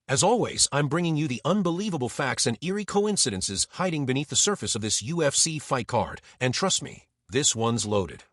As always, I'm bringing you the unbelievable facts and eerie coincidences hiding beneath the surface of this UFC fight card, and trust me, this one's loaded.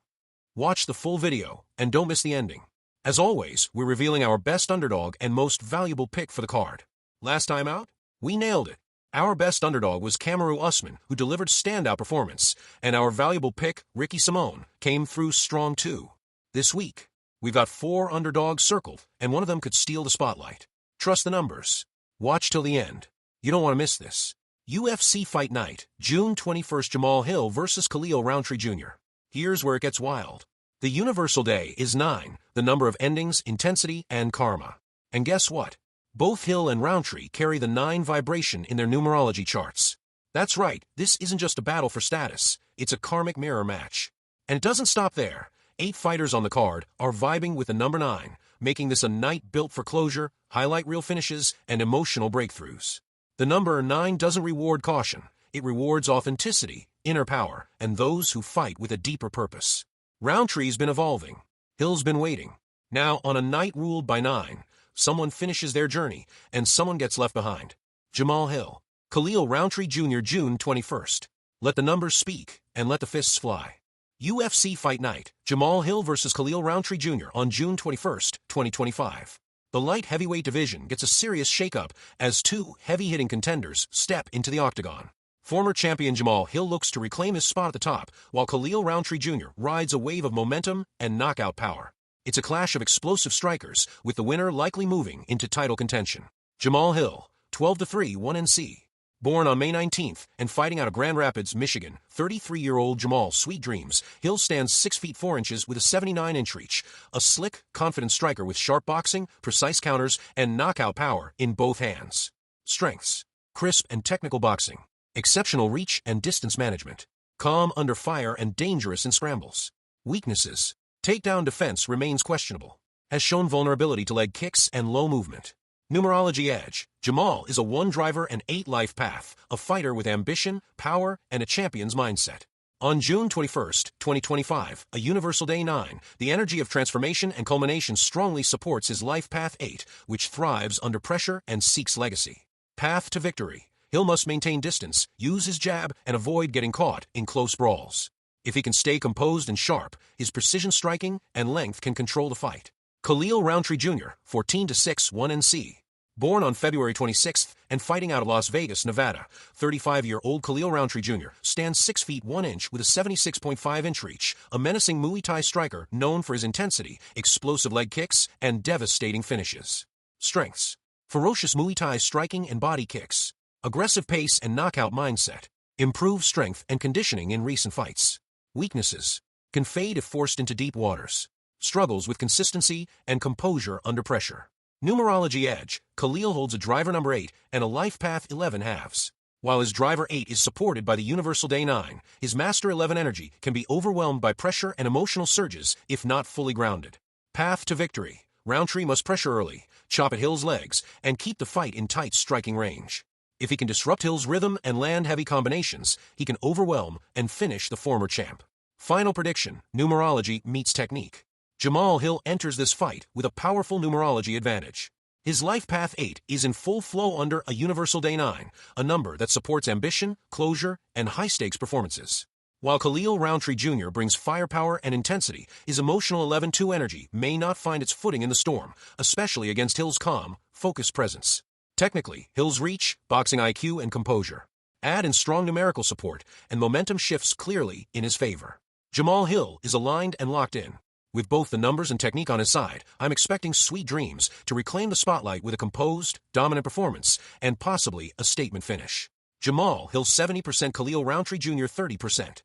Watch the full video, and don't miss the ending. As always, we're revealing our best underdog and most valuable pick for the card. Last time out, we nailed it. Our best underdog was Kamaru Usman, who delivered standout performance, and our valuable pick, Ricky Simone, came through strong too. This week, we've got 4 underdogs circled, and one of them could steal the spotlight. Trust the numbers. Watch till the end. You don't want to miss this. UFC Fight Night, June 21st, Jamahal Hill vs. Khalil Rountree Jr. Here's where it gets wild. The universal day is 9, the number of endings, intensity, and karma. And guess what? Both Hill and Rountree carry the 9 vibration in their numerology charts. That's right, this isn't just a battle for status, it's a karmic mirror match. And it doesn't stop there. 8 fighters on the card are vibing with the number 9, making this a night built for closure, highlight reel finishes, and emotional breakthroughs. The number 9 doesn't reward caution, it rewards authenticity, inner power, and those who fight with a deeper purpose. Rountree's been evolving. Hill's been waiting. Now, on a night ruled by 9, someone finishes their journey, and someone gets left behind. Jamahal Hill, Khalil Rountree Jr. June 21st. Let the numbers speak, and let the fists fly. UFC Fight Night, Jamahal Hill vs. Khalil Rountree Jr. on June 21st, 2025. The light heavyweight division gets a serious shakeup as 2 heavy-hitting contenders step into the octagon. Former champion Jamahal Hill looks to reclaim his spot at the top, while Khalil Rountree Jr. rides a wave of momentum and knockout power. It's a clash of explosive strikers, with the winner likely moving into title contention. Jamahal Hill, 12-3 1NC. Born on May 19th and fighting out of Grand Rapids, Michigan, 33-year-old Jamahal Sweet Dreams Hill stands 6 feet 4 inches with a 79-inch reach, a slick, confident striker with sharp boxing, precise counters, and knockout power in both hands. Strengths: crisp and technical boxing, exceptional reach and distance management, calm under fire and dangerous in scrambles. Weaknesses: takedown defense remains questionable, has shown vulnerability to leg kicks and low movement. Numerology edge: Jamahal is a 1-driver and 8-life path, a fighter with ambition, power, and a champion's mindset. On June 21st, 2025, a universal day 9, the energy of transformation and culmination strongly supports his life path 8, which thrives under pressure and seeks legacy. Path to victory: Hill must maintain distance, use his jab, and avoid getting caught in close brawls. If he can stay composed and sharp, his precision striking and length can control the fight. Khalil Rountree Jr., 14-6 1NC. Born on February 26th and fighting out of Las Vegas, Nevada, 35-year-old Khalil Rountree Jr. stands 6 feet 1 inch with a 76.5-inch reach, a menacing Muay Thai striker known for his intensity, explosive leg kicks, and devastating finishes. Strengths: ferocious Muay Thai striking and body kicks, aggressive pace and knockout mindset, improved strength and conditioning in recent fights. Weaknesses: can fade if forced into deep waters, struggles with consistency and composure under pressure. Numerology edge: Khalil holds a driver number 8 and a life path 11 halves. While his driver 8 is supported by the universal day 9, his master 11 energy can be overwhelmed by pressure and emotional surges if not fully grounded. Path to victory: Rountree must pressure early, chop at Hill's legs, and keep the fight in tight striking range. If he can disrupt Hill's rhythm and land heavy combinations, he can overwhelm and finish the former champ. Final prediction: numerology meets technique. Jamahal Hill enters this fight with a powerful numerology advantage. His life path 8 is in full flow under a universal day 9, a number that supports ambition, closure, and high-stakes performances. While Khalil Rountree Jr. brings firepower and intensity, his emotional 11-2 energy may not find its footing in the storm, especially against Hill's calm, focused presence. Technically, Hill's reach, boxing IQ, and composure add in strong numerical support, and momentum shifts clearly in his favor. Jamahal Hill is aligned and locked in. With both the numbers and technique on his side, I'm expecting Sweet Dreams to reclaim the spotlight with a composed, dominant performance, and possibly a statement finish. Jamahal Hill 70%, Khalil Rountree Jr. 30%.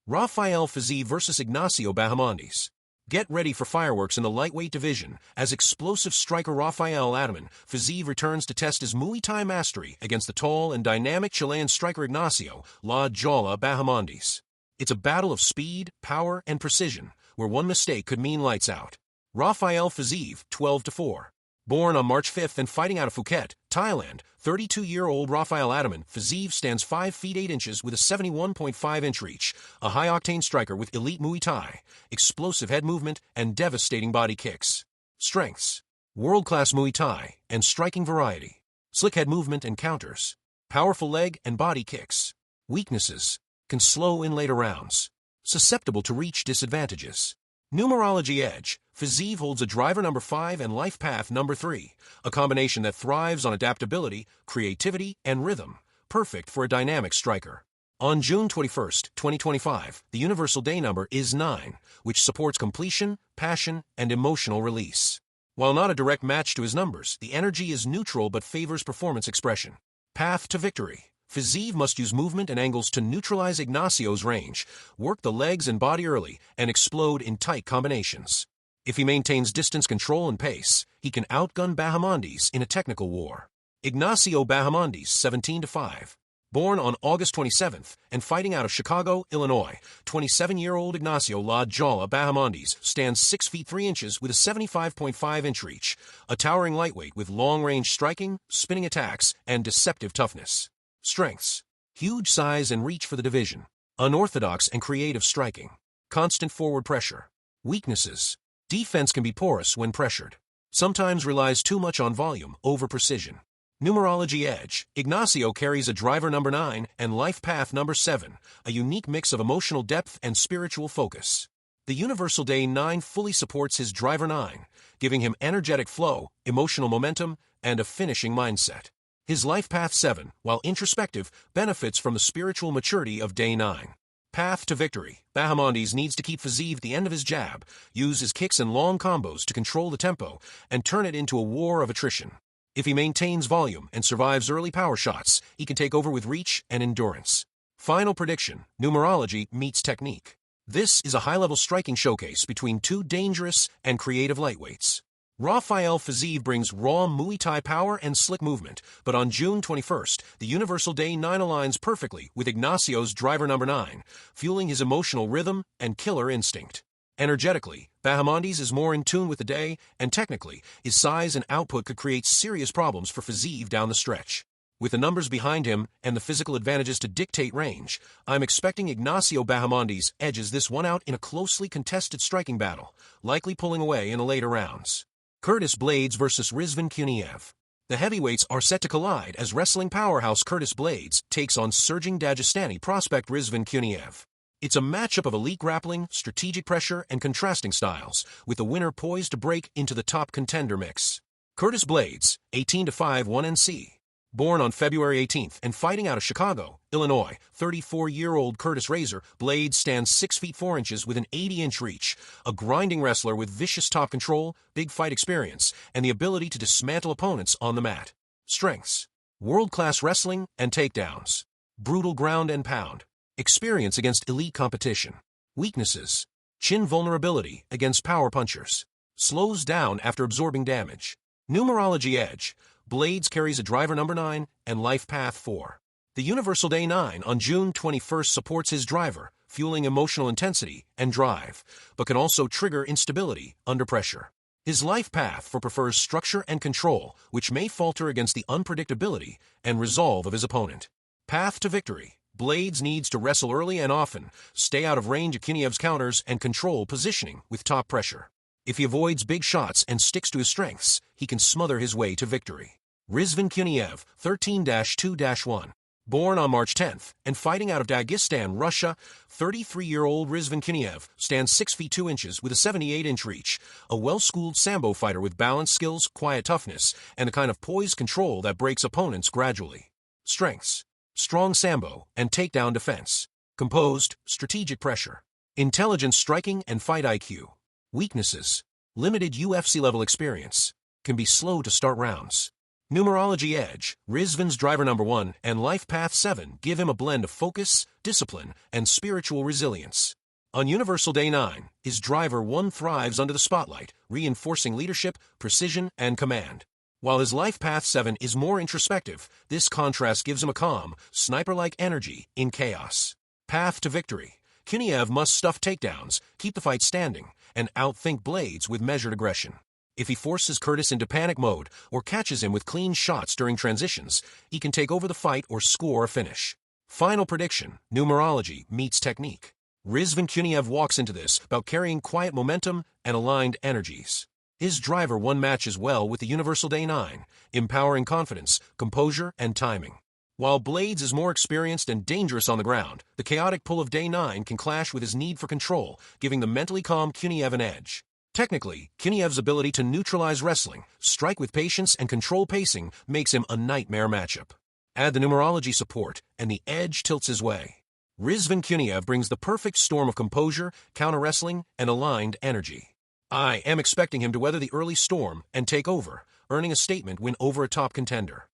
Rafael Fiziev vs. Ignacio Bahamondes. Get ready for fireworks in the lightweight division, as explosive striker Rafael Adaman Fiziev returns to test his Muay Thai mastery against the tall and dynamic Chilean striker Ignacio La Jolla Bahamondes. It's a battle of speed, power, and precision, where one mistake could mean lights out. Rafael Fiziev, 12-4. Born on March 5th and fighting out of Phuket, Thailand, 32-year-old Rafael Adaman Fiziev stands 5 feet 8 inches with a 71.5-inch reach, a high-octane striker with elite Muay Thai, explosive head movement, and devastating body kicks. Strengths: World-class Muay Thai and striking variety. Slick head movement and counters. Powerful leg and body kicks. Weaknesses. Can slow in later rounds. Susceptible to reach disadvantages. Numerology edge. Fiziev holds a driver number 5 and life path number 3, a combination that thrives on adaptability, creativity, and rhythm, perfect for a dynamic striker. On June 21, 2025, the universal day number is 9, which supports completion, passion, and emotional release. While not a direct match to his numbers, the energy is neutral but favors performance expression. Path to victory. Fiziev must use movement and angles to neutralize Ignacio's range, work the legs and body early, and explode in tight combinations. If he maintains distance control and pace, he can outgun Bahamondes in a technical war. Ignacio Bahamondes, 17-5. Born on August 27th and fighting out of Chicago, Illinois, 27-year-old Ignacio La Jala Bahamondes stands 6 feet 3 inches with a 75.5-inch reach, a towering lightweight with long-range striking, spinning attacks, and deceptive toughness. Strengths. Huge size and reach for the division. Unorthodox and creative striking. Constant forward pressure. Weaknesses. Defense can be porous when pressured. Sometimes relies too much on volume over precision. Numerology edge. Ignacio carries a driver number 9 and life path number 7, a unique mix of emotional depth and spiritual focus. The universal day 9 fully supports his driver 9, giving him energetic flow, emotional momentum, and a finishing mindset. His life path 7, while introspective, benefits from the spiritual maturity of day 9. Path to victory. Bahamondes needs to keep Fiziev at the end of his jab, use his kicks and long combos to control the tempo, and turn it into a war of attrition. If he maintains volume and survives early power shots, he can take over with reach and endurance. Final prediction. Numerology meets technique. This is a high-level striking showcase between two dangerous and creative lightweights. Rafael Fiziev brings raw Muay Thai power and slick movement, but on June 21st, the universal day 9 aligns perfectly with Ignacio's driver number 9, fueling his emotional rhythm and killer instinct. Energetically, Bahamondes is more in tune with the day, and technically, his size and output could create serious problems for Fiziev down the stretch. With the numbers behind him and the physical advantages to dictate range, I'm expecting Ignacio Bahamondes edges this one out in a closely contested striking battle, likely pulling away in the later rounds. Curtis Blades vs. Rizvan Kuniev. The heavyweights are set to collide as wrestling powerhouse Curtis Blades takes on surging Dagestani prospect Rizvan Kuniev. It's a matchup of elite grappling, strategic pressure, and contrasting styles, with the winner poised to break into the top contender mix. Curtis Blades, 18-5 1NC. Born on February 18th and fighting out of Chicago, Illinois, 34-year-old Curtis Razor Blades stands 6 feet 4 inches with an 80-inch reach, a grinding wrestler with vicious top control, big fight experience, and the ability to dismantle opponents on the mat. Strengths. World-class wrestling and takedowns. Brutal ground and pound. Experience against elite competition. Weaknesses. Chin vulnerability against power punchers. Slows down after absorbing damage. Numerology edge. Blades carries a driver number 9 and life path 4. The universal day 9 on June 21st supports his driver, fueling emotional intensity and drive, but can also trigger instability under pressure. His life path prefers structure and control, which may falter against the unpredictability and resolve of his opponent. Path to victory. Blades needs to wrestle early and often, stay out of range of Kuniev's counters, and control positioning with top pressure. If he avoids big shots and sticks to his strengths, he can smother his way to victory. Rizvan Kuniev, 13-2-1. Born on March 10th and fighting out of Dagestan, Russia, 33-year-old Rizvan Kuniev stands 6 feet 2 inches with a 78-inch reach, a well-schooled sambo fighter with balance skills, quiet toughness, and the kind of poised control that breaks opponents gradually. Strengths. Strong sambo and takedown defense. Composed, strategic pressure. Intelligent striking and fight IQ. Weaknesses. Limited UFC-level experience. Can be slow to start rounds. Numerology edge. Rizvan's driver number 1 and life path 7 give him a blend of focus, discipline, and spiritual resilience. On universal day 9, his driver 1 thrives under the spotlight, reinforcing leadership, precision, and command. While his life path 7 is more introspective, this contrast gives him a calm, sniper-like energy in chaos. Path to victory. Kuniev must stuff takedowns, keep the fight standing, and outthink Blades with measured aggression. If he forces Curtis into panic mode or catches him with clean shots during transitions, he can take over the fight or score a finish. Final prediction. Numerology meets technique. Rizvan Kuniev walks into this about carrying quiet momentum and aligned energies. His driver 1 matches well with the universal day 9, empowering confidence, composure, and timing. While Blades is more experienced and dangerous on the ground, the chaotic pull of day 9 can clash with his need for control, giving the mentally calm Kuniev an edge. Technically, Kuniev's ability to neutralize wrestling, strike with patience, and control pacing makes him a nightmare matchup. Add the numerology support, and the edge tilts his way. Rizvan Kuniev brings the perfect storm of composure, counter-wrestling, and aligned energy. I am expecting him to weather the early storm and take over, earning a statement win over a top contender.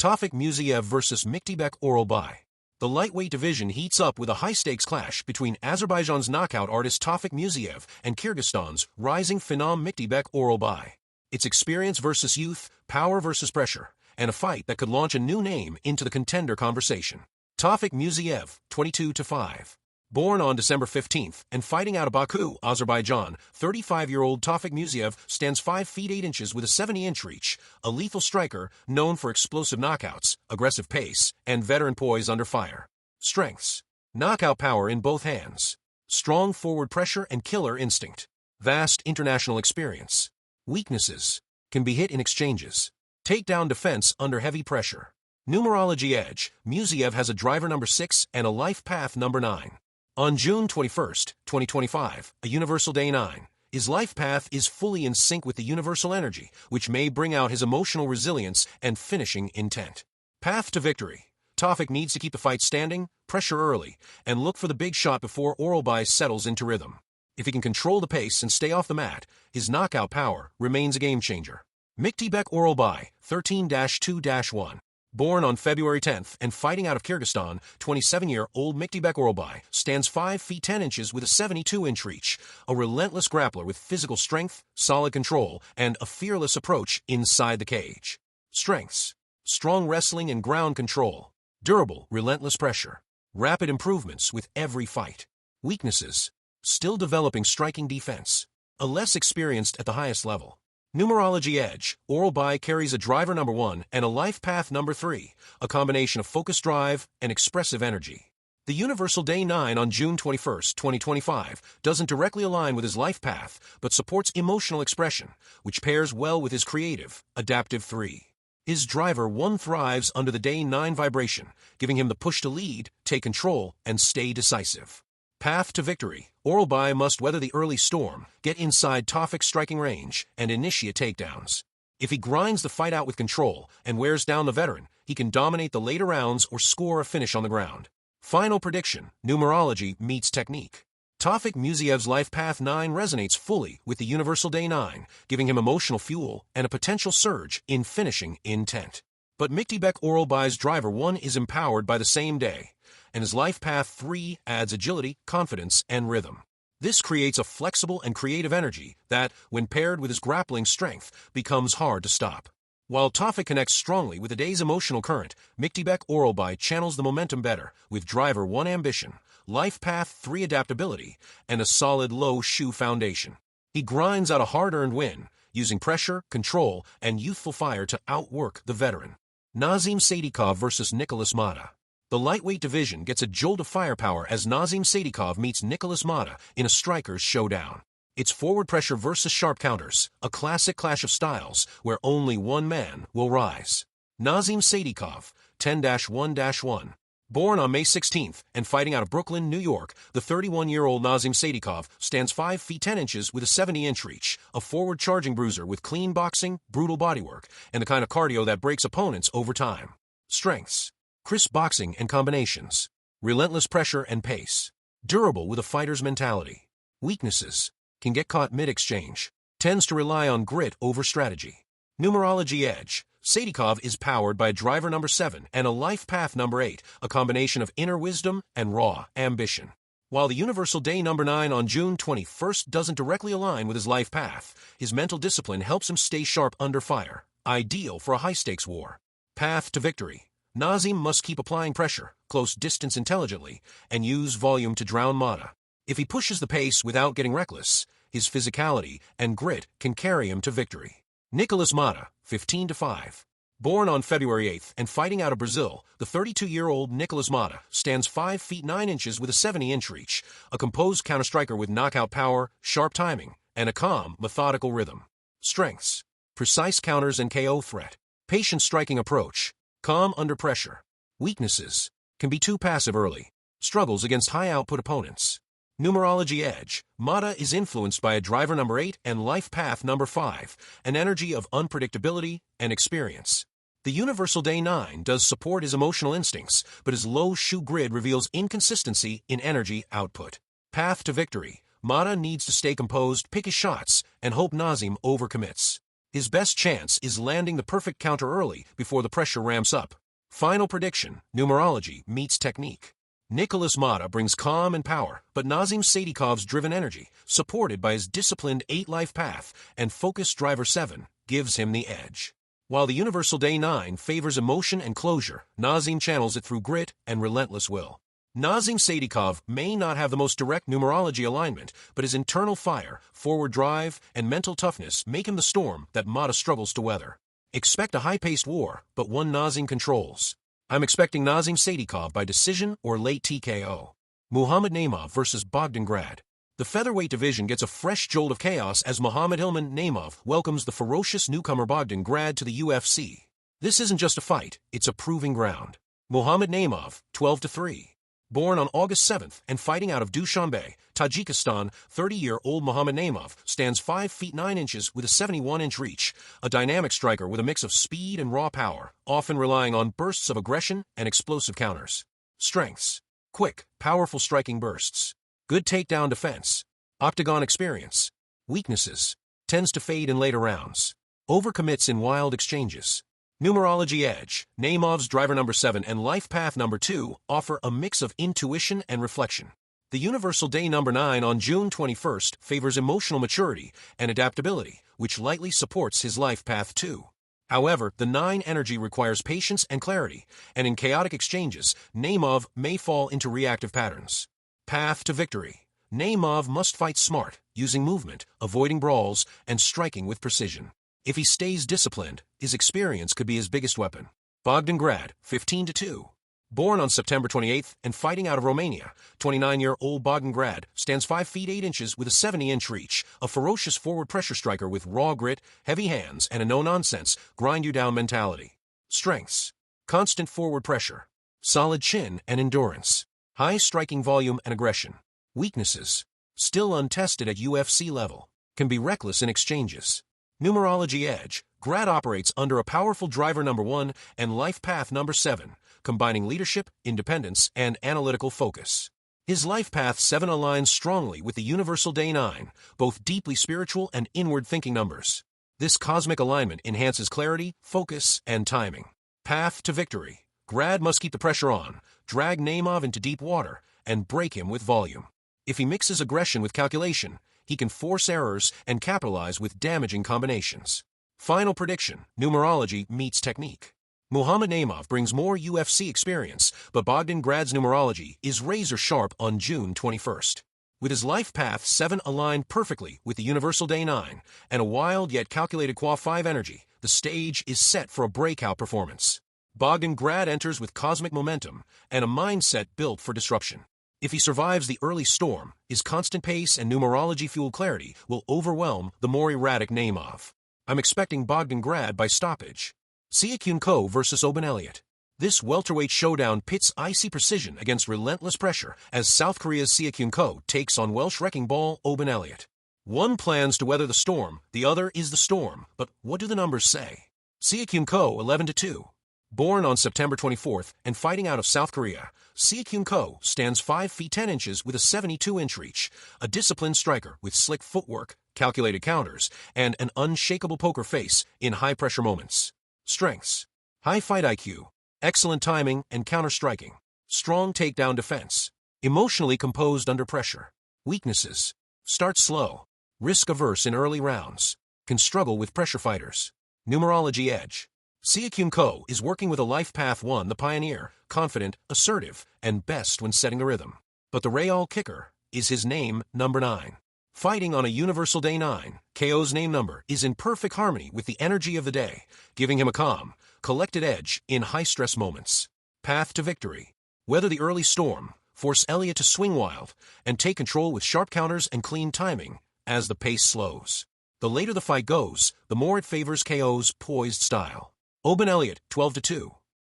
Tawfik Musayev vs. Miktybek Oralbay. The lightweight division heats up with a high-stakes clash between Azerbaijan's knockout artist Tawfik Musayev and Kyrgyzstan's rising phenom Miktybek Oralbay. It's experience versus youth, power versus pressure, and a fight that could launch a new name into the contender conversation. Tawfik Musayev, 22-5. Born on December 15th and fighting out of Baku, Azerbaijan, 35-year-old Tawfik Musayev stands 5 feet 8 inches with a 70-inch reach, a lethal striker known for explosive knockouts, aggressive pace, and veteran poise under fire. Strengths: knockout power in both hands, strong forward pressure and killer instinct, vast international experience. Weaknesses: can be hit in exchanges, takedown defense under heavy pressure. Numerology edge: Musayev has a driver number 6 and a life path number 9. On June 21, 2025, a universal day 9, his life path is fully in sync with the universal energy, which may bring out his emotional resilience and finishing intent. Path to victory: Tawfik needs to keep the fight standing, pressure early, and look for the big shot before Oralbay settles into rhythm. If he can control the pace and stay off the mat, his knockout power remains a game-changer. Miktybek Oralbay, 13-2-1. Born on February 10th and fighting out of Kyrgyzstan, 27-year-old Miktybek Oralbay stands 5 feet 10 inches with a 72-inch reach, a relentless grappler with physical strength, solid control, and a fearless approach inside the cage. Strengths: strong wrestling and ground control, durable, relentless pressure, rapid improvements with every fight. Weaknesses: still developing striking defense, a less experienced at the highest level. Numerology edge: Oralbay carries a driver number 1 and a life path number 3, a combination of focused drive and expressive energy. The universal day 9 on June 21, 2025, doesn't directly align with his life path, but supports emotional expression, which pairs well with his creative, adaptive 3. His driver 1 thrives under the day 9 vibration, giving him the push to lead, take control, and stay decisive. Path to victory: Oralbay must weather the early storm, get inside Tawfik's striking range, and initiate takedowns. If he grinds the fight out with control and wears down the veteran, he can dominate the later rounds or score a finish on the ground. Final prediction: numerology meets technique. Tawfik Musayev's life path 9 resonates fully with the universal day 9, giving him emotional fuel and a potential surge in finishing intent. But Miktybek Oralbay's driver 1 is empowered by the same day, and his life path 3 adds agility, confidence, and rhythm. This creates a flexible and creative energy that, when paired with his grappling strength, becomes hard to stop. While Tawfik connects strongly with the day's emotional current, Miktybek Oralbay channels the momentum better with driver 1 ambition, life path 3 adaptability, and a solid low shoe foundation. He grinds out a hard-earned win, using pressure, control, and youthful fire to outwork the veteran. Nazim Sadykhov vs. Nicholas Mata. The lightweight division gets a jolt of firepower as Nazim Sadykhov meets Nicholas Mata in a striker's showdown. It's forward pressure versus sharp counters, a classic clash of styles where only one man will rise. Nazim Sadykhov, 10-1-1. Born on May 16th and fighting out of Brooklyn, New York, the 31-year-old Nazim Sadykhov stands 5 feet 10 inches with a 70-inch reach, a forward charging bruiser with clean boxing, brutal bodywork, and the kind of cardio that breaks opponents over time. Strengths: crisp boxing and combinations, relentless pressure and pace, durable with a fighter's mentality. Weaknesses: can get caught mid-exchange, tends to rely on grit over strategy. Numerology edge: Sadykhov is powered by driver number 7 and a life path number 8, a combination of inner wisdom and raw ambition. While the universal day number 9 on June 21st doesn't directly align with his life path, his mental discipline helps him stay sharp under fire, ideal for a high-stakes war. Path to victory: Nazim must keep applying pressure, close distance intelligently, and use volume to drown Mata. If he pushes the pace without getting reckless, his physicality and grit can carry him to victory. Nicholas Mata, 15-5. Born on February 8th and fighting out of Brazil, the 32-year-old Nicholas Mata stands 5 feet 9 inches with a 70-inch reach, a composed counterstriker with knockout power, sharp timing, and a calm, methodical rhythm. Strengths: precise counters and KO threat. Patient striking approach. Calm under pressure. Weaknesses: can be too passive early. Struggles against high-output opponents. Numerology edge. Mata is influenced by a driver number 8 and life path number 5, an energy of unpredictability and experience. The universal day 9 does support his emotional instincts, but his low shoe grid reveals inconsistency in energy output. Path to victory. Mata needs to stay composed, pick his shots, and hope Nazim overcommits. His best chance is landing the perfect counter early before the pressure ramps up. Final prediction: numerology meets technique. Nicholas Mata brings calm and power, but Nazim Sadikov's driven energy, supported by his disciplined 8-life path and focused driver 7, gives him the edge. While the universal day 9 favors emotion and closure, Nazim channels it through grit and relentless will. Nazim Sadikov may not have the most direct numerology alignment, but his internal fire, forward drive, and mental toughness make him the storm that Mata struggles to weather. Expect a high-paced war, but one Nazim controls. I'm expecting Nazim Sadikov by decision or late TKO. Muhammad Naimov versus Bogdan Grad. The featherweight division gets a fresh jolt of chaos as Muhammad Hilman Naimov welcomes the ferocious newcomer Bogdan Grad to the UFC. This isn't just a fight, it's a proving ground. Muhammad Naimov, 12-3. Born on August 7th and fighting out of Dushanbe, Tajikistan, 30-year-old Muhammad Naimov stands 5 feet 9 inches with a 71-inch reach, a dynamic striker with a mix of speed and raw power, often relying on bursts of aggression and explosive counters. Strengths: quick, powerful striking bursts. Good takedown defense. Octagon experience. Weaknesses: tends to fade in later rounds. Overcommits in wild exchanges. Numerology edge. Naimov's driver number 7 and life path number 2 offer a mix of intuition and reflection. The universal day number 9 on June 21st favors emotional maturity and adaptability, which lightly supports his life path too. However, the 9 energy requires patience and clarity, and in chaotic exchanges, Naimov may fall into reactive patterns. Path to victory. Naimov must fight smart, using movement, avoiding brawls, and striking with precision. If he stays disciplined, his experience could be his biggest weapon. Bogdan Grad, 15-2. Born on September 28th and fighting out of Romania, 29-year-old Bogdan Grad stands 5 feet 8 inches with a 70-inch reach, a ferocious forward pressure striker with raw grit, heavy hands, and a no-nonsense, grind-you-down mentality. Strengths: constant forward pressure, solid chin and endurance, high striking volume and aggression. Weaknesses: still untested at UFC level, can be reckless in exchanges. Numerology edge. Grad operates under a powerful driver number 1 and life path number 7, combining leadership, independence, and analytical focus. His life path 7 aligns strongly with the universal day 9, both deeply spiritual and inward-thinking numbers. This cosmic alignment enhances clarity, focus, and timing. Path to victory. Grad must keep the pressure on, drag Naimov into deep water, and break him with volume. If he mixes aggression with calculation, he can force errors and capitalize with damaging combinations. Final prediction: numerology meets technique. Muhammad Naimov brings more UFC experience, but Bogdan Grad's numerology is razor-sharp on June 21st. With his life path 7 aligned perfectly with the universal day 9 and a wild yet calculated Qua 5 energy, the stage is set for a breakout performance. Bogdan Grad enters with cosmic momentum and a mindset built for disruption. If he survives the early storm, his constant pace and numerology-fueled clarity will overwhelm the more erratic Naimov. I'm expecting Bogdan Grad by stoppage. Siakyun Ko versus Oban Elliott. This welterweight showdown pits icy precision against relentless pressure as South Korea's Siakyun Ko takes on Welsh wrecking ball Oban Elliott. One plans to weather the storm, the other is the storm, but what do the numbers say? Siakyun Ko, 11-2. Born on September 24th and fighting out of South Korea, Siakyun Ko stands 5 feet 10 inches with a 72-inch reach, a disciplined striker with slick footwork, calculated counters, and an unshakable poker face in high-pressure moments. Strengths: high fight IQ, excellent timing and counter-striking, strong takedown defense, emotionally composed under pressure. Weaknesses: start slow, risk-averse in early rounds, can struggle with pressure fighters. Numerology edge. Siakyun Ko is working with a life path 1, the pioneer, confident, assertive, and best when setting the rhythm. But the Real kicker is his name, number 9. Fighting on a universal day 9, KO's name number is in perfect harmony with the energy of the day, giving him a calm, collected edge in high-stress moments. Path to victory. Weather the early storm, force Elliott to swing wild, and take control with sharp counters and clean timing, as the pace slows. The later the fight goes, the more it favors KO's poised style. Oban Elliott, 12-2.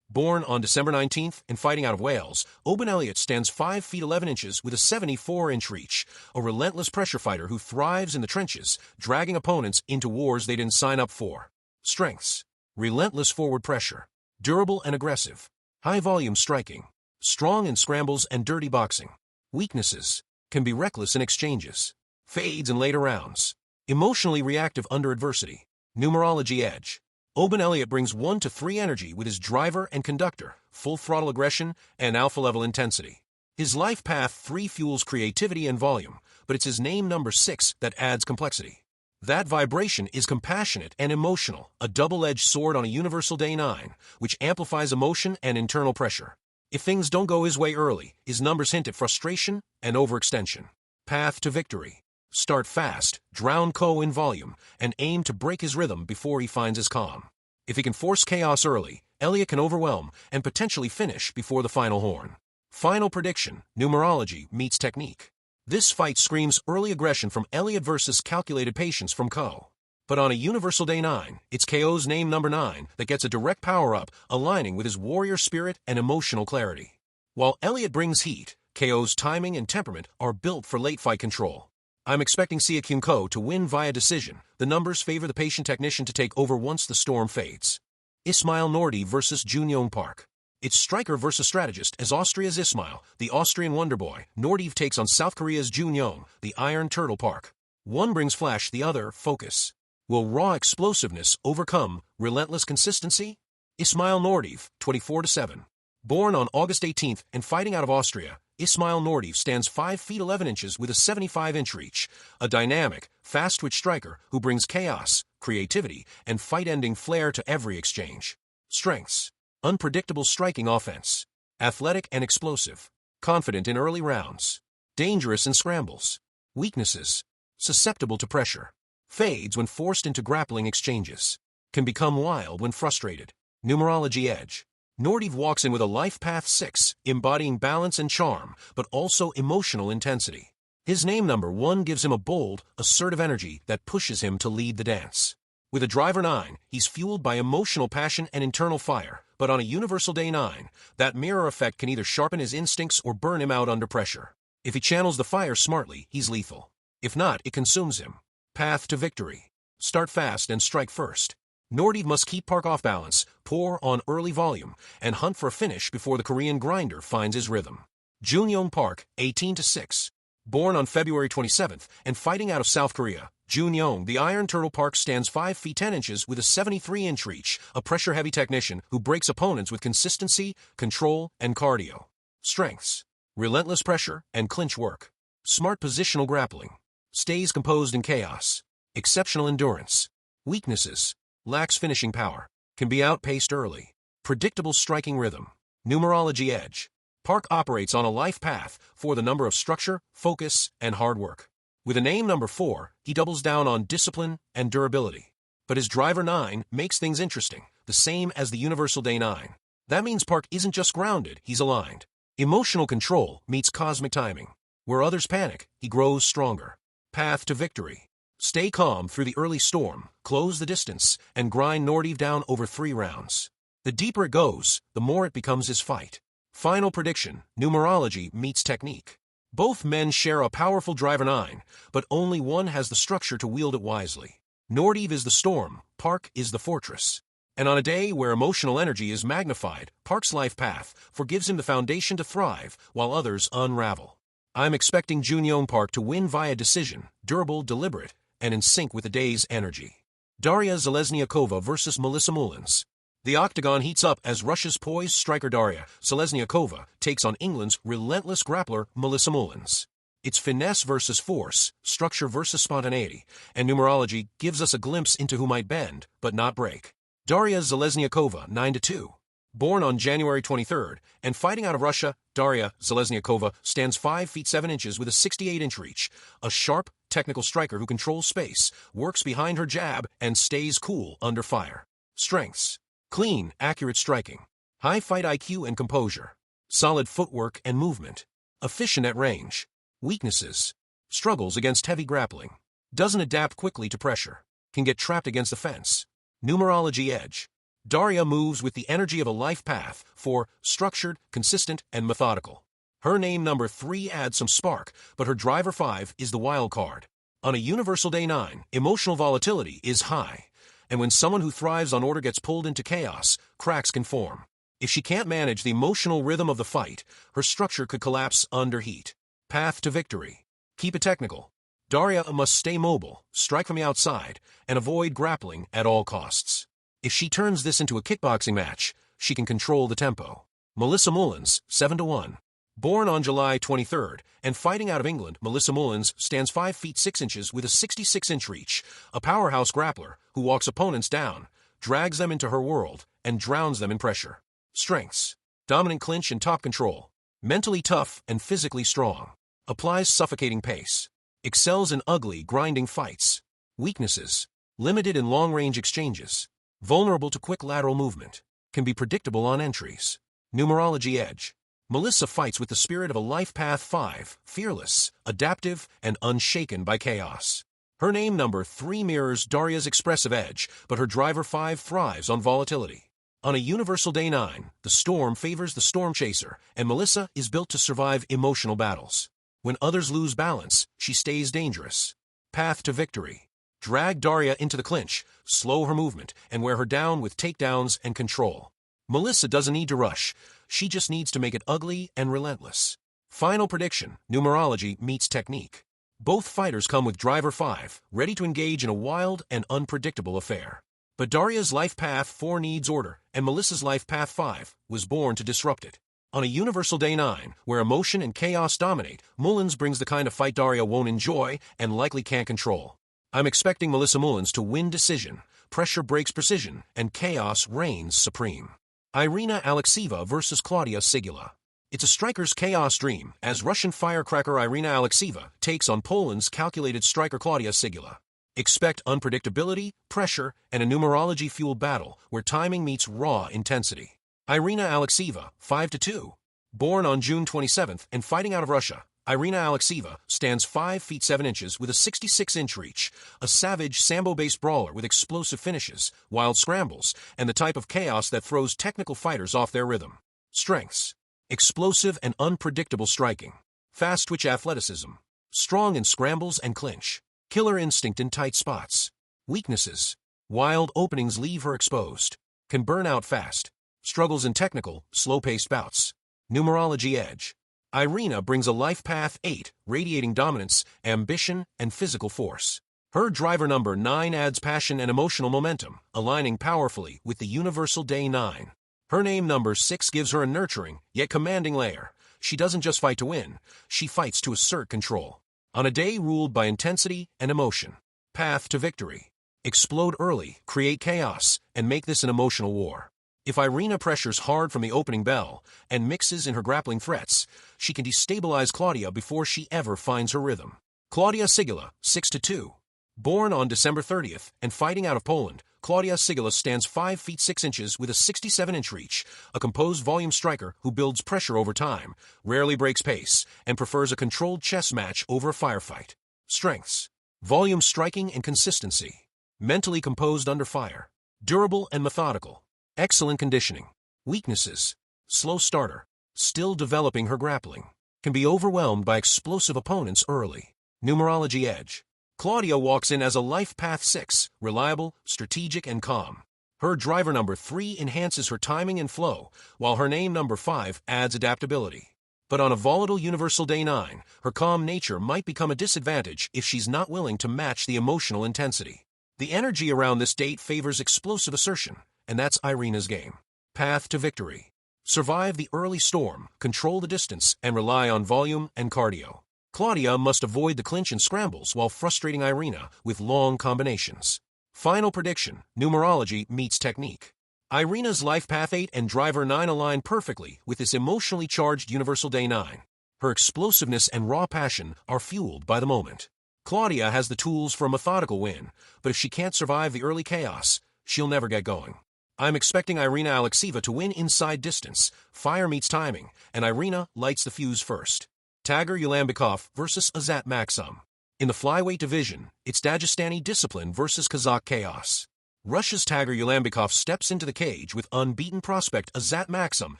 Born on December 19th and fighting out of Wales, Oban Elliott stands 5 feet 11 inches with a 74-inch reach, a relentless pressure fighter who thrives in the trenches, dragging opponents into wars they didn't sign up for. Strengths: relentless forward pressure, durable and aggressive, high-volume striking, strong in scrambles and dirty boxing. Weaknesses: can be reckless in exchanges, fades in later rounds, emotionally reactive under adversity. Numerology edge: Oban Elliott brings 1 to 3 energy with his driver and conductor, full throttle aggression, and alpha-level intensity. His life path 3 fuels creativity and volume, but it's his name number 6 that adds complexity. That vibration is compassionate and emotional, a double-edged sword on a universal day 9, which amplifies emotion and internal pressure. If things don't go his way early, his numbers hint at frustration and overextension. Path to victory: start fast, drown KO in volume, and aim to break his rhythm before he finds his calm. If he can force chaos early, Elliott can overwhelm and potentially finish before the final horn. Final prediction: numerology meets technique. This fight screams early aggression from Elliott versus calculated patience from KO. But on a universal day 9, it's KO's name number 9 that gets a direct power-up, aligning with his warrior spirit and emotional clarity. While Elliott brings heat, KO's timing and temperament are built for late fight control. I'm expecting Sia Kyung Ko to win via decision. The numbers favor the patient technician to take over once the storm fades. Ismail Nordi versus Junyoung Park. It's striker versus strategist, as Austria's Ismail, the Austrian Wonderboy. Nordi takes on South Korea's Junyoung, the Iron Turtle Park. One brings flash, the other focus. Will raw explosiveness overcome relentless consistency? Ismail Nordi, 24-7. Born on August 18th and fighting out of Austria, Ismail Nordi stands 5 feet 11 inches with a 75-inch reach, a dynamic, fast-twitch striker who brings chaos, creativity, and fight-ending flair to every exchange. Strengths: unpredictable striking offense, athletic and explosive, confident in early rounds, dangerous in scrambles. Weaknesses: susceptible to pressure, fades when forced into grappling exchanges, can become wild when frustrated. Numerology edge: Nordi walks in with a life path 6, embodying balance and charm, but also emotional intensity. His name number 1 gives him a bold, assertive energy that pushes him to lead the dance. With a driver 9, he's fueled by emotional passion and internal fire, but on a universal day 9, that mirror effect can either sharpen his instincts or burn him out under pressure. If he channels the fire smartly, he's lethal. If not, it consumes him. Path to victory: start fast and strike first. Nordi must keep Park off balance, pour on early volume, and hunt for a finish before the Korean grinder finds his rhythm. Junyoung Park, 18-6. Born on February 27th and fighting out of South Korea, Junyoung, the Iron Turtle Park, stands 5 feet 10 inches with a 73-inch reach, a pressure-heavy technician who breaks opponents with consistency, control, and cardio. Strengths: relentless pressure and clinch work, smart positional grappling, stays composed in chaos, exceptional endurance. Weaknesses: lacks finishing power, can be outpaced early, predictable striking rhythm. Numerology edge: Park operates on a life path for the number of structure, focus, and hard work. With a name number 4, he doubles down on discipline and durability. But his driver 9 makes things interesting, the same as the universal day 9. That means Park isn't just grounded, he's aligned. Emotional control meets cosmic timing. Where others panic, he grows stronger. Path to victory: stay calm through the early storm, close the distance, and grind Nordi down over 3 rounds. The deeper it goes, the more it becomes his fight. Final prediction: numerology meets technique. Both men share a powerful driver 9, but only one has the structure to wield it wisely. Nordi is the storm, Park is the fortress. And on a day where emotional energy is magnified, Park's life path forgives him the foundation to thrive while others unravel. I'm expecting Junyoung Park to win via decision, durable, deliberate, and in sync with the day's energy. Daria Zelezniakova versus Melissa Mullins. The octagon heats up as Russia's poised striker Daria Zelezniakova takes on England's relentless grappler Melissa Mullins. It's finesse versus force, structure versus spontaneity, and numerology gives us a glimpse into who might bend, but not break. Daria Zelezniakova, 9-2. Born on January 23rd and fighting out of Russia, Daria Zelezniakova stands 5 feet 7 inches with a 68-inch reach, a sharp, technical striker who controls space, works behind her jab, and stays cool under fire. Strengths: clean, accurate striking, high fight IQ and composure, solid footwork and movement, efficient at range. Weaknesses: struggles against heavy grappling, Doesn't adapt quickly to pressure. Can get trapped against the fence. Numerology edge. Daria moves with the energy of a life path, 4, structured, consistent, and methodical. Her name number 3 adds some spark, but her driver 5 is the wild card. On a universal day 9, emotional volatility is high, and when someone who thrives on order gets pulled into chaos, cracks can form. If she can't manage the emotional rhythm of the fight, her structure could collapse under heat. Path to victory. Keep it technical. Daria must stay mobile, strike from the outside, and avoid grappling at all costs. If she turns this into a kickboxing match, she can control the tempo. Melissa Mullins, 7-1. Born on July 23rd and fighting out of England, Melissa Mullins stands 5 feet 6 inches with a 66-inch reach, a powerhouse grappler who walks opponents down, drags them into her world, and drowns them in pressure. Strengths. Dominant clinch and top control. Mentally tough and physically strong. Applies suffocating pace. Excels in ugly, grinding fights. Weaknesses. Limited in long-range exchanges. Vulnerable to quick lateral movement. Can be predictable on entries. Numerology edge. Melissa fights with the spirit of a life path 5, fearless, adaptive, and unshaken by chaos. Her name number 3 mirrors Daria's expressive edge, but her driver 5 thrives on volatility. On a universal day 9, the storm favors the storm chaser, and Melissa is built to survive emotional battles. When others lose balance, she stays dangerous. Path to victory. Drag Daria into the clinch, slow her movement, and wear her down with takedowns and control. Melissa doesn't need to rush. She just needs to make it ugly and relentless. Final prediction, numerology meets technique. Both fighters come with driver 5, ready to engage in a wild and unpredictable affair. But Daria's life path 4 needs order, and Melissa's life path 5 was born to disrupt it. On a universal day 9, where emotion and chaos dominate, Mullins brings the kind of fight Daria won't enjoy and likely can't control. I'm expecting Melissa Mullins to win decision, pressure breaks precision, and chaos reigns supreme. Irina Alekseeva versus Claudia Sigula. It's a striker's chaos dream, as Russian firecracker Irina Alekseeva takes on Poland's calculated striker Claudia Sigula. Expect unpredictability, pressure, and a numerology-fueled battle where timing meets raw intensity. Irina Alekseeva, 5-2. Born on June 27th and fighting out of Russia, Irina Alekseeva stands 5 feet 7 inches with a 66-inch reach, a savage sambo-based brawler with explosive finishes, wild scrambles, and the type of chaos that throws technical fighters off their rhythm. Strengths. Explosive and unpredictable striking. Fast-twitch athleticism. Strong in scrambles and clinch. Killer instinct in tight spots. Weaknesses. Wild openings leave her exposed. Can burn out fast. Struggles in technical, slow-paced bouts. Numerology edge. Irina brings a life path 8, radiating dominance, ambition, and physical force. Her driver number 9 adds passion and emotional momentum, aligning powerfully with the universal day 9. Her name number 6 gives her a nurturing, yet commanding lair. She doesn't just fight to win, she fights to assert control. On a day ruled by intensity and emotion. Path to victory. Explode early, create chaos, and make this an emotional war. If Irina pressures hard from the opening bell and mixes in her grappling threats, she can destabilize Claudia before she ever finds her rhythm. Claudia Sigula, 6-2. Born on December 30th and fighting out of Poland, Claudia Sigula stands 5 feet 6 inches with a 67-inch reach, a composed volume striker who builds pressure over time, rarely breaks pace, and prefers a controlled chess match over a firefight. Strengths. Volume striking and consistency. Mentally composed under fire. Durable and methodical. Excellent conditioning. Weaknesses. Slow starter. Still developing her grappling. Can be overwhelmed by explosive opponents early. Numerology edge. Claudia walks in as a life path 6, reliable, strategic, and calm. Her driver number 3 enhances her timing and flow, while her name number 5 adds adaptability. But on a volatile universal day 9, her calm nature might become a disadvantage if she's not willing to match the emotional intensity. The energy around this date favors explosive assertion, and that's Irina's game. Path to victory. Survive the early storm, control the distance, and rely on volume and cardio. Claudia must avoid the clinch and scrambles while frustrating Irina with long combinations. Final prediction, numerology meets technique. Irina's life path 8 and driver 9 align perfectly with this emotionally charged universal day 9. Her explosiveness and raw passion are fueled by the moment. Claudia has the tools for a methodical win, but if she can't survive the early chaos, she'll never get going. I'm expecting Irina Alekseeva to win inside distance, fire meets timing, and Irina lights the fuse first. Tager Ulambikov versus Azat Maksum. In the flyweight division, it's Dagestani discipline versus Kazakh chaos. Russia's Tager Ulambikov steps into the cage with unbeaten prospect Azat Maxim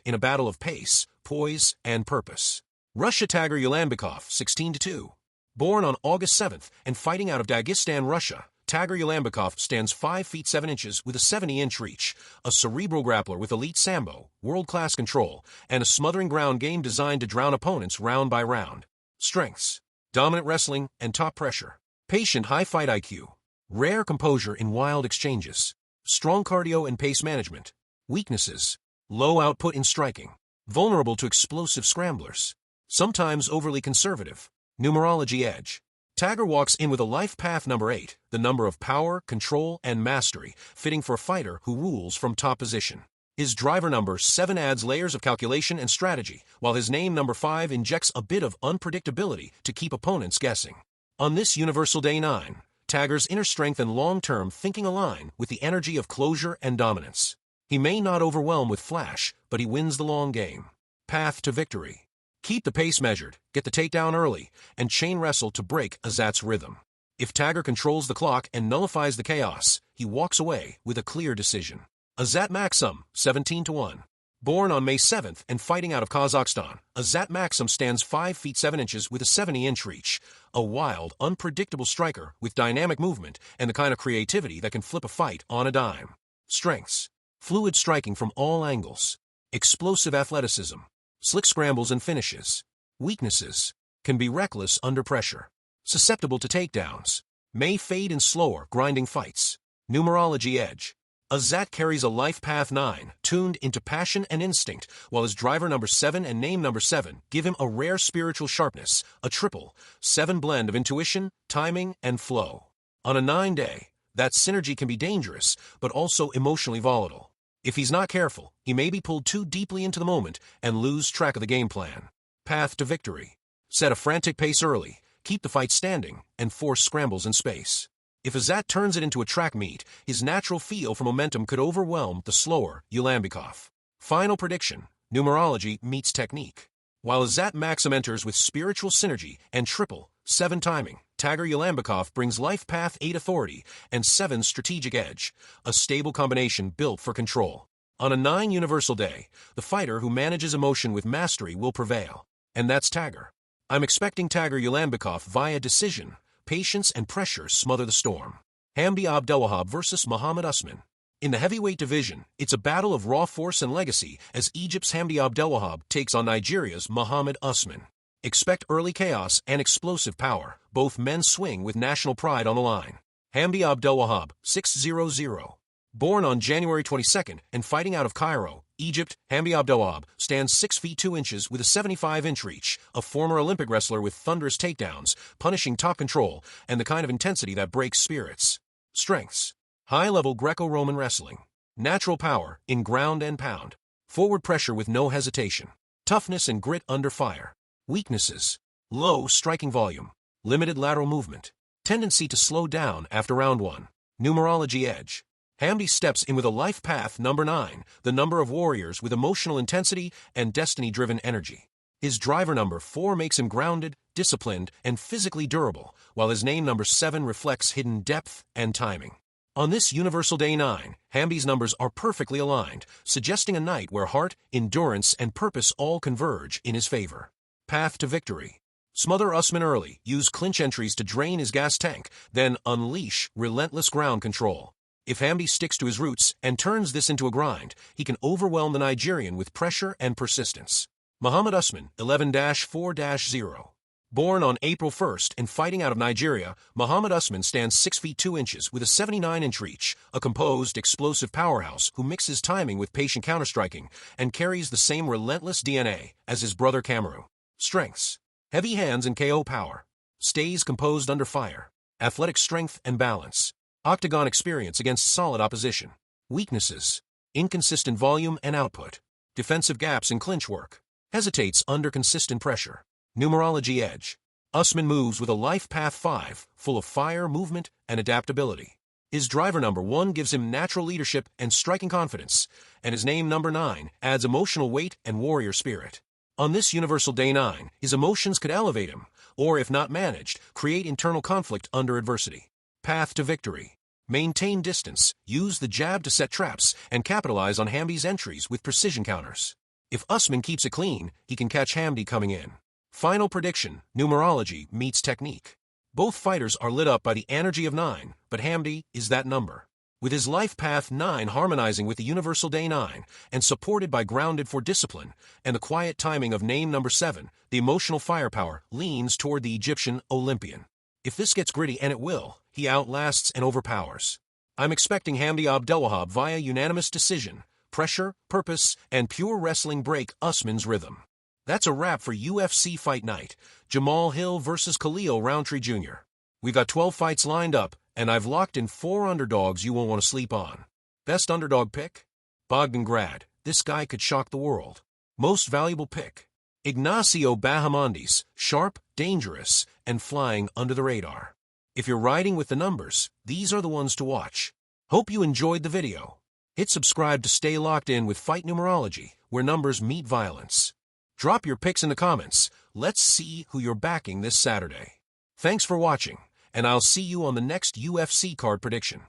in a battle of pace, poise, and purpose. Russia Tager Ulambikov, 16-2. Born on August 7th and fighting out of Dagestan, Russia, Tager Ulambikov stands 5 feet 7 inches with a 70-inch reach, a cerebral grappler with elite sambo, world-class control, and a smothering ground game designed to drown opponents round by round. Strengths: dominant wrestling and top pressure. Patient high fight IQ. Rare composure in wild exchanges. Strong cardio and pace management. Weaknesses: low output in striking. Vulnerable to explosive scramblers. Sometimes overly conservative. Numerology edge. Tager walks in with a life path number 8, the number of power, control, and mastery, fitting for a fighter who rules from top position. His driver number 7 adds layers of calculation and strategy, while his name number 5 injects a bit of unpredictability to keep opponents guessing. On this Universal Day 9, Tager's inner strength and long-term thinking align with the energy of closure and dominance. He may not overwhelm with flash, but he wins the long game. Path to victory. Keep the pace measured, get the takedown early, and chain wrestle to break Azat's rhythm. If Tager controls the clock and nullifies the chaos, he walks away with a clear decision. Azat Maxim, 17-1. Born on May 7th and fighting out of Kazakhstan, Azat Maxim stands 5 feet 7 inches with a 70-inch reach, a wild, unpredictable striker with dynamic movement and the kind of creativity that can flip a fight on a dime. Strengths: fluid striking from all angles. Explosive athleticism. Slick scrambles and finishes. Weaknesses: can be reckless under pressure. Susceptible to takedowns. May fade in slower, grinding fights. Numerology edge. Azat carries a life path 9, tuned into passion and instinct, while his driver number 7 and name number 7 give him a rare spiritual sharpness, a triple 7 blend of intuition, timing, and flow. On a 9-day, that synergy can be dangerous, but also emotionally volatile. If he's not careful, he may be pulled too deeply into the moment and lose track of the game plan. Path to victory. Set a frantic pace early, keep the fight standing, and force scrambles in space. If Azat turns it into a track meet, his natural feel for momentum could overwhelm the slower Ulambikov. Final prediction: numerology meets technique. While Azat Maxim enters with spiritual synergy and triple 7 timing, Tager Ulambikov brings life path 8 authority and 7 strategic edge, a stable combination built for control. On a 9 Universal Day, the fighter who manages emotion with mastery will prevail. And that's Tager. I'm expecting Tager Ulambikov via decision. Patience and pressure smother the storm. Hamdi Abdelwahab versus Muhammad Usman. In the heavyweight division, it's a battle of raw force and legacy as Egypt's Hamdi Abdelwahab takes on Nigeria's Muhammad Usman. Expect early chaos and explosive power. Both men swing with national pride on the line. Hamdi Abdelwahab, 6-0-0. Born on January 22nd and fighting out of Cairo, Egypt, Hamdi Abdelwahab stands 6 feet 2 inches with a 75-inch reach, a former Olympic wrestler with thunderous takedowns, punishing top control, and the kind of intensity that breaks spirits. Strengths: high-level Greco-Roman wrestling. Natural power in ground and pound. Forward pressure with no hesitation. Toughness and grit under fire. Weaknesses: low striking volume. Limited lateral movement. Tendency to slow down after round 1. Numerology edge. Hamdi steps in with a life path number 9, the number of warriors with emotional intensity and destiny-driven energy. His driver number 4 makes him grounded, disciplined, and physically durable, while his name number 7 reflects hidden depth and timing. On this Universal Day 9, Hamdi's numbers are perfectly aligned, suggesting a night where heart, endurance, and purpose all converge in his favor. Path to victory. Smother Usman early, use clinch entries to drain his gas tank, then unleash relentless ground control. If Hamdi sticks to his roots and turns this into a grind, he can overwhelm the Nigerian with pressure and persistence. Muhammad Usman, 11-4-0. Born on April 1st and fighting out of Nigeria, Muhammad Usman stands 6 feet 2 inches with a 79-inch reach, a composed, explosive powerhouse who mixes timing with patient counterstriking and carries the same relentless DNA as his brother Kamaru. Strengths: heavy hands and KO power. Stays composed under fire. Athletic strength and balance. Octagon experience against solid opposition. Weaknesses: inconsistent volume and output. Defensive gaps in clinch work. Hesitates under consistent pressure. Numerology edge. Usman moves with a life path 5, full of fire, movement, and adaptability. His driver number 1 gives him natural leadership and striking confidence, and his name number 9 adds emotional weight and warrior spirit. On this Universal Day 9, his emotions could elevate him, or if not managed, create internal conflict under adversity. Path to victory. Maintain distance, use the jab to set traps, and capitalize on Hamdy's entries with precision counters. If Usman keeps it clean, he can catch Hamdy coming in. Final prediction, numerology meets technique. Both fighters are lit up by the energy of 9, but Hamdy is that number. With his life path 9 harmonizing with the universal day 9, and supported by grounded for discipline, and the quiet timing of name number 7, the emotional firepower leans toward the Egyptian Olympian. If this gets gritty, and it will, he outlasts and overpowers. I'm expecting Hamdy Abdelwahab via unanimous decision. Pressure, purpose, and pure wrestling break Usman's rhythm. That's a wrap for UFC Fight Night. Jamahal Hill versus Khalil Rountree Jr. We've got 12 fights lined up, and I've locked in 4 underdogs you won't want to sleep on. Best underdog pick? Bogdangrad. This guy could shock the world. Most valuable pick? Ignacio Bahamondes. Sharp, dangerous, and flying under the radar. If you're riding with the numbers, these are the ones to watch. Hope you enjoyed the video. Hit subscribe to stay locked in with Fight Numerology, where numbers meet violence. Drop your picks in the comments. Let's see who you're backing this Saturday. Thanks for watching, and I'll see you on the next UFC card prediction.